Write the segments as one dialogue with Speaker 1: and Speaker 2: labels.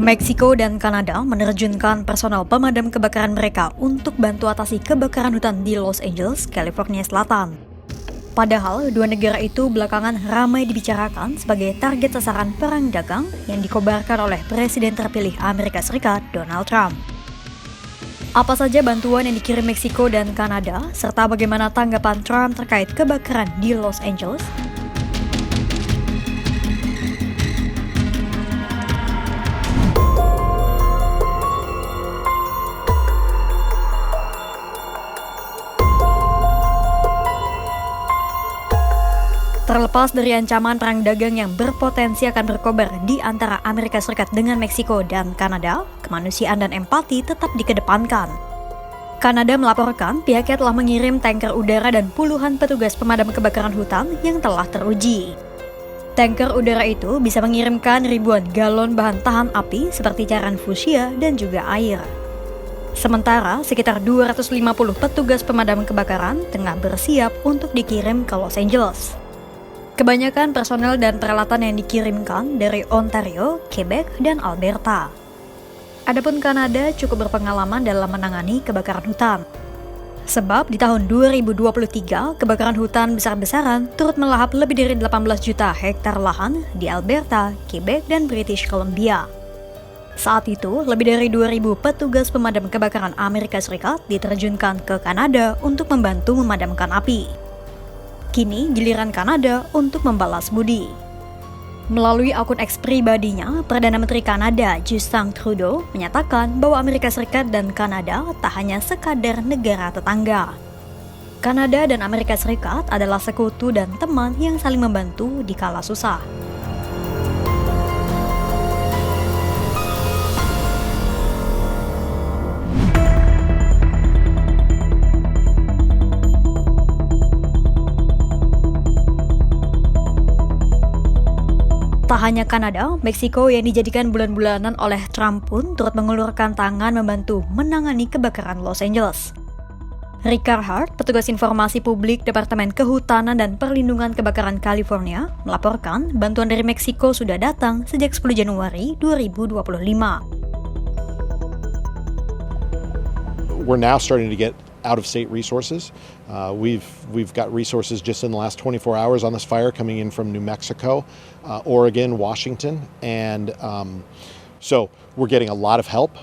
Speaker 1: Meksiko dan Kanada menerjunkan personel pemadam kebakaran mereka untuk bantu atasi kebakaran hutan di Los Angeles, California Selatan. Padahal, dua negara itu belakangan ramai dibicarakan sebagai target sasaran perang dagang yang dikobarkan oleh Presiden terpilih Amerika Serikat, Donald Trump. Apa saja bantuan yang dikirim Meksiko dan Kanada, serta bagaimana tanggapan Trump terkait kebakaran di Los Angeles? Terlepas dari ancaman perang dagang yang berpotensi akan berkobar di antara Amerika Serikat dengan Meksiko dan Kanada, kemanusiaan dan empati tetap dikedepankan. Kanada melaporkan pihaknya telah mengirim tanker udara dan puluhan petugas pemadam kebakaran hutan yang telah teruji. Tanker udara itu bisa mengirimkan ribuan galon bahan tahan api seperti cairan fuchsia dan juga air. Sementara, sekitar 250 petugas pemadam kebakaran tengah bersiap untuk dikirim ke Los Angeles. Kebanyakan personel dan peralatan yang dikirimkan dari Ontario, Quebec, dan Alberta. Adapun Kanada cukup berpengalaman dalam menangani kebakaran hutan. Sebab di tahun 2023, kebakaran hutan besar-besaran turut melahap lebih dari 18 juta hektar lahan di Alberta, Quebec, dan British Columbia. Saat itu, lebih dari 2.000 petugas pemadam kebakaran Amerika Serikat diterjunkan ke Kanada untuk membantu memadamkan api. Kini giliran Kanada untuk membalas budi. Melalui akun X pribadinya, Perdana Menteri Kanada Justin Trudeau menyatakan bahwa Amerika Serikat dan Kanada tak hanya sekadar negara tetangga. Kanada dan Amerika Serikat adalah sekutu dan teman yang saling membantu di kala susah. Tak hanya Kanada, Meksiko yang dijadikan bulan-bulanan oleh Trump pun turut mengulurkan tangan membantu menangani kebakaran Los Angeles. Richard Hart, petugas informasi publik Departemen Kehutanan dan Perlindungan Kebakaran California, melaporkan bantuan dari Meksiko sudah datang sejak 10 Januari 2025.
Speaker 2: We're now starting to get out-of-state resources. We've got resources just in the last 24 hours on this fire coming in from New Mexico, Oregon, Washington, and so we're getting a lot of help.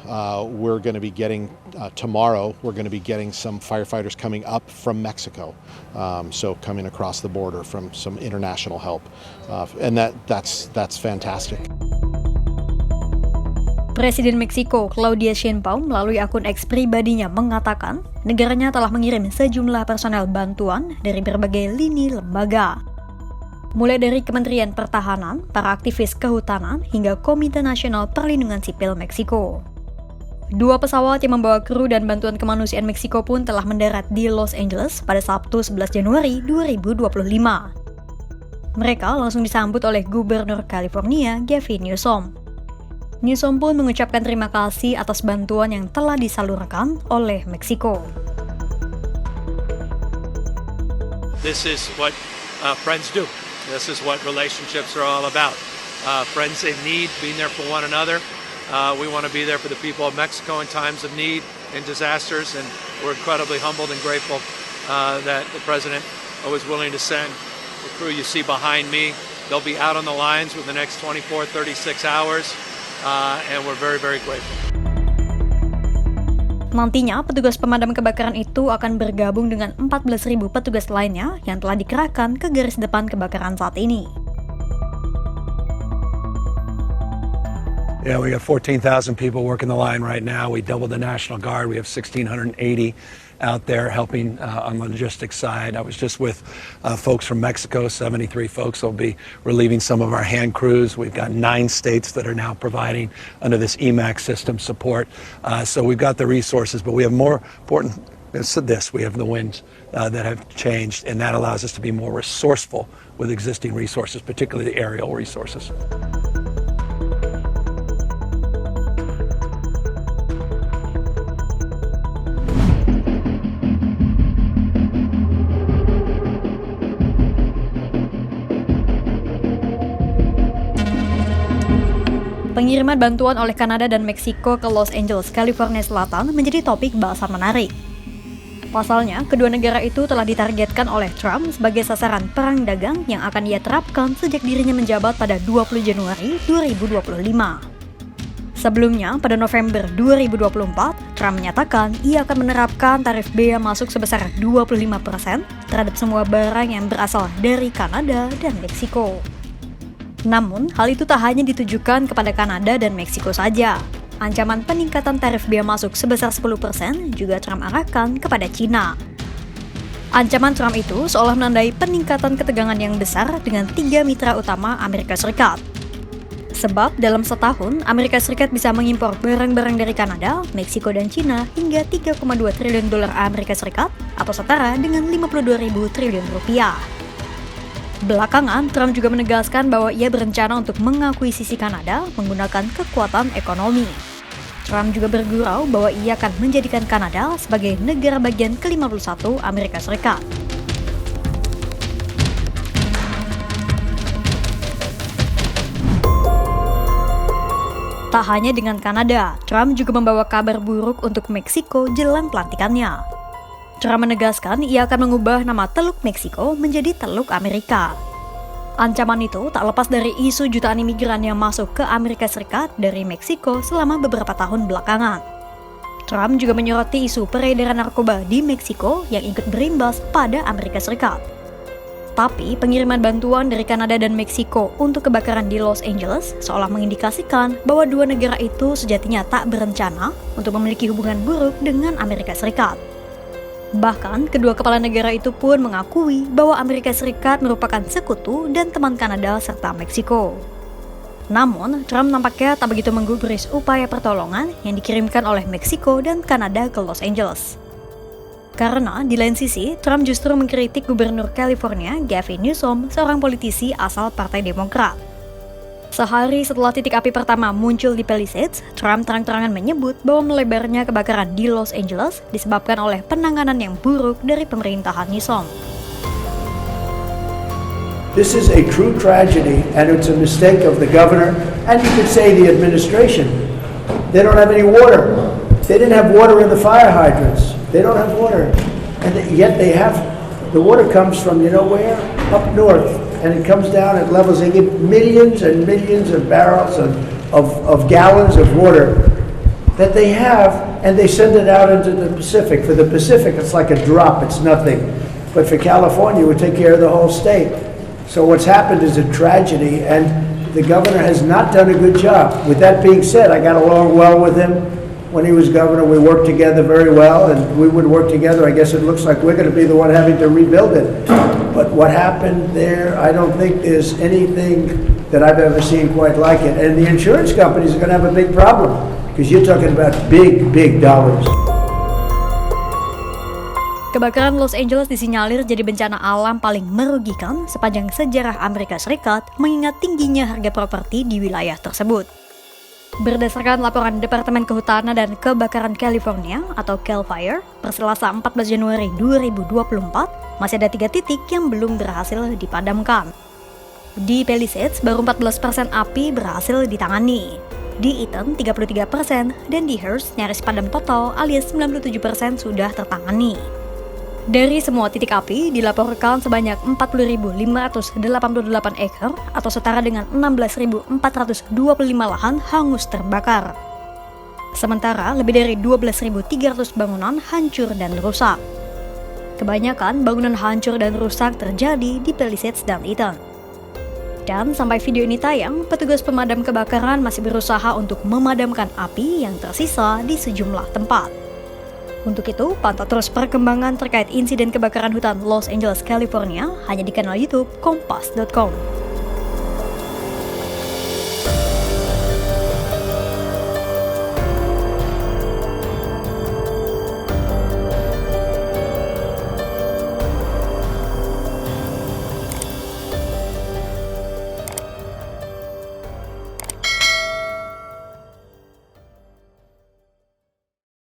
Speaker 2: We're going to be getting tomorrow. We're going to be getting some firefighters coming up from Mexico, so coming across the border from some international help, and that's fantastic.
Speaker 1: Presiden Meksiko Claudia Sheinbaum melalui akun X pribadinya mengatakan negaranya telah mengirim sejumlah personel bantuan dari berbagai lini lembaga. Mulai dari Kementerian Pertahanan, para aktivis kehutanan, hingga Komite Nasional Perlindungan Sipil Meksiko. 2 pesawat yang membawa kru dan bantuan kemanusiaan Meksiko pun telah mendarat di Los Angeles pada Sabtu 11 Januari 2025. Mereka langsung disambut oleh Gubernur California, Gavin Newsom. Newsom pun mengucapkan terima kasih atas bantuan yang telah disalurkan oleh Meksiko.
Speaker 3: This is what friends do. This is what relationships are all about. Friends in need, being there for one another. We want to be there for the people of Mexico in times of need and disasters, and we're incredibly humbled and grateful that the President was willing to send the crew you see behind me. They'll be out on the lines within the next 24, 36 hours. And we're very, very grateful.
Speaker 1: Nantinya, petugas pemadam kebakaran itu akan bergabung dengan 14.000 petugas lainnya yang telah dikerahkan ke garis depan kebakaran saat ini.
Speaker 4: Yeah, we got 14,000 people working the line right now. We doubled the National Guard. We have 1,680 out there helping on the logistics side. I was just with folks from Mexico, 73 folks will be relieving some of our hand crews. We've got 9 states that are now providing under this EMAC system support. So we've got the resources, but we have more important we have the winds that have changed, and that allows us to be more resourceful with existing resources, particularly the aerial resources.
Speaker 1: Pengiriman bantuan oleh Kanada dan Meksiko ke Los Angeles, California Selatan menjadi topik bahasan menarik. Pasalnya, kedua negara itu telah ditargetkan oleh Trump sebagai sasaran perang dagang yang akan ia terapkan sejak dirinya menjabat pada 20 Januari 2025. Sebelumnya, pada November 2024, Trump menyatakan ia akan menerapkan tarif bea masuk sebesar 25% terhadap semua barang yang berasal dari Kanada dan Meksiko. Namun, hal itu tak hanya ditujukan kepada Kanada dan Meksiko saja. Ancaman peningkatan tarif bea masuk sebesar 10% juga Trump arahkan kepada China. Ancaman Trump itu seolah menandai peningkatan ketegangan yang besar dengan 3 mitra utama Amerika Serikat. Sebab dalam setahun, Amerika Serikat bisa mengimpor barang-barang dari Kanada, Meksiko, dan China hingga 3,2 triliun dolar Amerika Serikat atau setara dengan 52.000 triliun rupiah. Belakangan, Trump juga menegaskan bahwa ia berencana untuk mengakuisisi Kanada menggunakan kekuatan ekonomi. Trump juga bergurau bahwa ia akan menjadikan Kanada sebagai negara bagian ke-51 Amerika Serikat. Tak hanya dengan Kanada, Trump juga membawa kabar buruk untuk Meksiko jelang pelantikannya. Trump menegaskan ia akan mengubah nama Teluk Meksiko menjadi Teluk Amerika. Ancaman itu tak lepas dari isu jutaan imigran yang masuk ke Amerika Serikat dari Meksiko selama beberapa tahun belakangan. Trump juga menyoroti isu peredaran narkoba di Meksiko yang ikut berimbas pada Amerika Serikat. Tapi pengiriman bantuan dari Kanada dan Meksiko untuk kebakaran di Los Angeles seolah mengindikasikan bahwa dua negara itu sejatinya tak berencana untuk memiliki hubungan buruk dengan Amerika Serikat. Bahkan, kedua kepala negara itu pun mengakui bahwa Amerika Serikat merupakan sekutu dan teman Kanada serta Meksiko. Namun, Trump nampaknya tak begitu menggubris upaya pertolongan yang dikirimkan oleh Meksiko dan Kanada ke Los Angeles. Karena, di lain sisi, Trump justru mengkritik Gubernur California, Gavin Newsom, seorang politisi asal Partai Demokrat. Sehari setelah titik api pertama muncul di Palisades, Trump terang-terangan menyebut bahwa melebarnya kebakaran di Los Angeles disebabkan oleh penanganan yang buruk dari pemerintahan Newsom.
Speaker 5: This is a true tragedy and it's a mistake of the governor and you could say the administration. They don't have any water. They didn't have water in the fire hydrants. They don't have water. And yet they have, the water comes from, you know where? Up north. And it comes down at levels, they get millions and millions of barrels of gallons of water that they have, and they send it out into the Pacific. For the Pacific, it's like a drop, it's nothing. But for California, it would take care of the whole state. So what's happened is a tragedy, and the governor has not done a good job. With that being said, I got along well with him. When he was governor, we worked together very well, and we would work together. I guess it looks like we're going to be the one having to rebuild it. But what happened there, I don't think there's anything that I've ever seen quite like it. And the insurance companies are going to have a big problem, because you're talking about big, big dollars.
Speaker 1: Kebakaran Los Angeles disinyalir jadi bencana alam paling merugikan sepanjang sejarah Amerika Serikat mengingat tingginya harga properti di wilayah tersebut. Berdasarkan laporan Departemen Kehutanan dan Kebakaran California atau CAL FIRE, per Selasa 14 Januari 2024, masih ada 3 titik yang belum berhasil dipadamkan. Di Palisades, baru 14% api berhasil ditangani. Di Eaton, 33%, dan di Hearst, nyaris padam total alias 97% sudah tertangani. Dari semua titik api, dilaporkan sebanyak 40.588 ekar atau setara dengan 16.425 lahan hangus terbakar. Sementara, lebih dari 12.300 bangunan hancur dan rusak. Kebanyakan bangunan hancur dan rusak terjadi di Palisades dan Eaton. Dan sampai video ini tayang, petugas pemadam kebakaran masih berusaha untuk memadamkan api yang tersisa di sejumlah tempat. Untuk itu, pantau terus perkembangan terkait insiden kebakaran hutan Los Angeles, California hanya di kanal YouTube Kompas.com.